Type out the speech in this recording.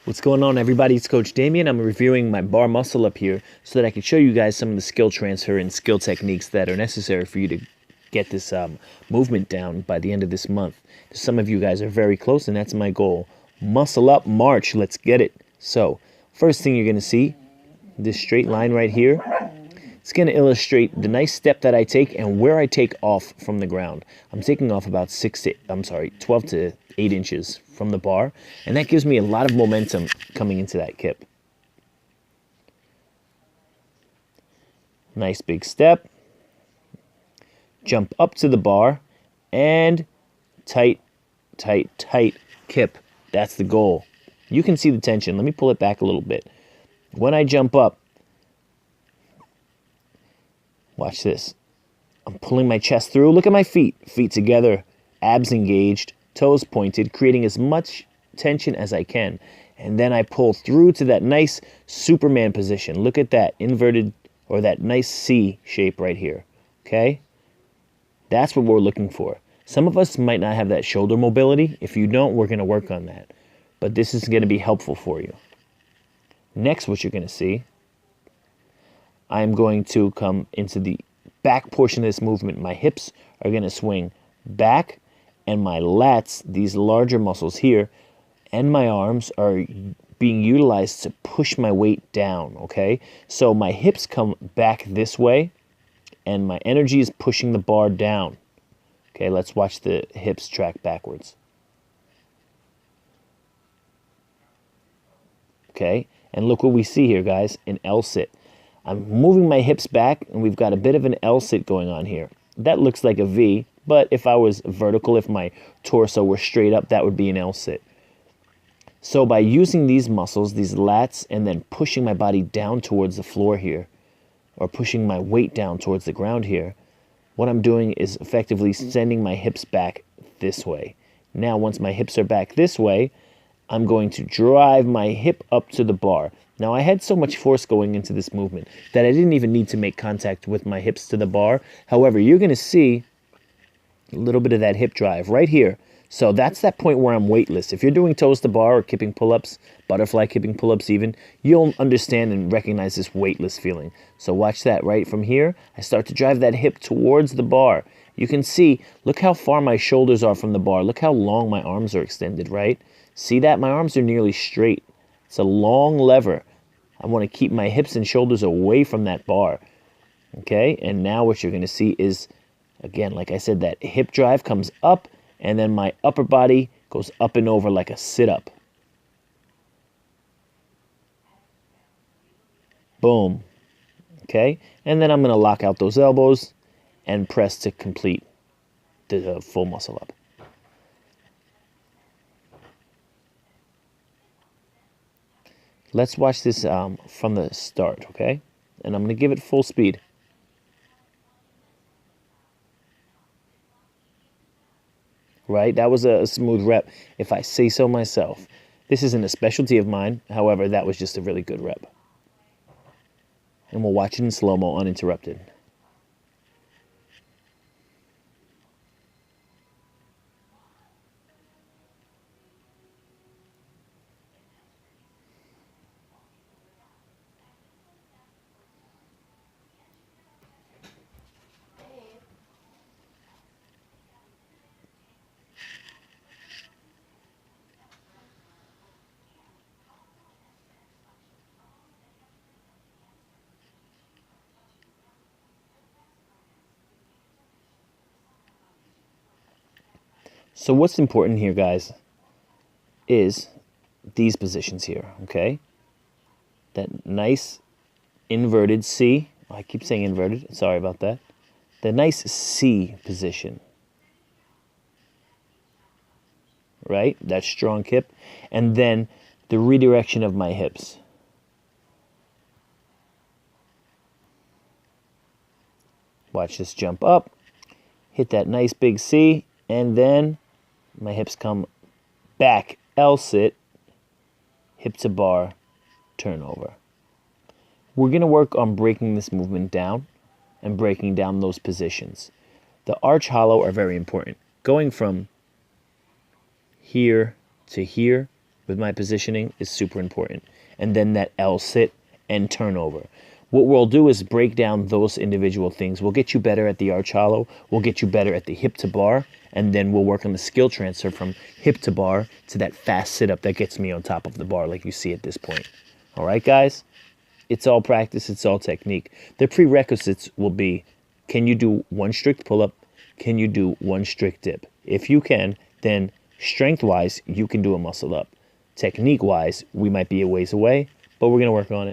What's going on, everybody? It's Coach Damien. I'm reviewing my bar muscle up here so that I can show you guys some of the skill transfer and skill techniques that are necessary for you to get this movement down by the end of this month. Some of you guys are very close, and that's my goal. Muscle up, march. Let's get it. So, first thing you're going to see, this straight line right here. It's going to illustrate the nice step that I take and where I take off from the ground. I'm taking off about 12 to 8 inches from the bar, and that gives me a lot of momentum coming into that kip. Nice big step. Jump up to the bar, and tight, tight, tight kip. That's the goal. You can see the tension. Let me pull it back a little bit. When I jump up, watch this. I'm pulling my chest through. Look at my feet. Feet together, abs engaged, toes pointed, creating as much tension as I can. And then I pull through to that nice Superman position. Look at that inverted, or that nice C shape right here. Okay? That's what we're looking for. Some of us might not have that shoulder mobility. If you don't, we're going to work on that. But this is going to be helpful for you. Next, what you're going to see, I'm going to come into the back portion of this movement. My hips are going to swing back, and my lats, these larger muscles here, and my arms are being utilized to push my weight down, okay? So my hips come back this way, and my energy is pushing the bar down. Okay, let's watch the hips track backwards. Okay, and look what we see here, guys, an L-sit. I'm moving my hips back, and we've got a bit of an L-sit going on here. That looks like a V, but if I was vertical, if my torso were straight up, that would be an L-sit. So by using these muscles, these lats, and then pushing my body down towards the floor here, or pushing my weight down towards the ground here, what I'm doing is effectively sending my hips back this way. Now, once my hips are back this way, I'm going to drive my hip up to the bar. Now, I had so much force going into this movement that I didn't even need to make contact with my hips to the bar. However, you're going to see a little bit of that hip drive right here. So that's that point where I'm weightless. If you're doing toes to bar or kipping pull-ups, butterfly kipping pull-ups even, you'll understand and recognize this weightless feeling. So watch that right from here. I start to drive that hip towards the bar. You can see, look how far my shoulders are from the bar. Look how long my arms are extended, right? See that? My arms are nearly straight. It's a long lever. I want to keep my hips and shoulders away from that bar. Okay? And now what you're going to see is, again, like I said, that hip drive comes up, and then my upper body goes up and over like a sit-up. Boom. Okay? And then I'm going to lock out those elbows and press to complete the full muscle up. Let's watch this from the start, okay? And I'm going to give it full speed. Right? That was a smooth rep, if I say so myself. This isn't a specialty of mine. However, that was just a really good rep. And we'll watch it in slow-mo uninterrupted. So what's important here, guys, is these positions here, okay? That nice inverted C. I keep saying inverted. Sorry about that. The nice C position. Right? That strong hip. And then the redirection of my hips. Watch this jump up. Hit that nice big C. And then my hips come back, L-sit, hip to bar, turnover. We're going to work on breaking this movement down and breaking down those positions. The arch hollow are very important. Going from here to here with my positioning is super important. And then that L sit and turnover. What we'll do is break down those individual things. We'll get you better at the arch hollow. We'll get you better at the hip to bar. And then we'll work on the skill transfer from hip to bar to that fast sit-up that gets me on top of the bar like you see at this point. All right, guys? It's all practice. It's all technique. The prerequisites will be, can you do one strict pull-up? Can you do one strict dip? If you can, then strength-wise, you can do a muscle-up. Technique-wise, we might be a ways away, but we're going to work on it.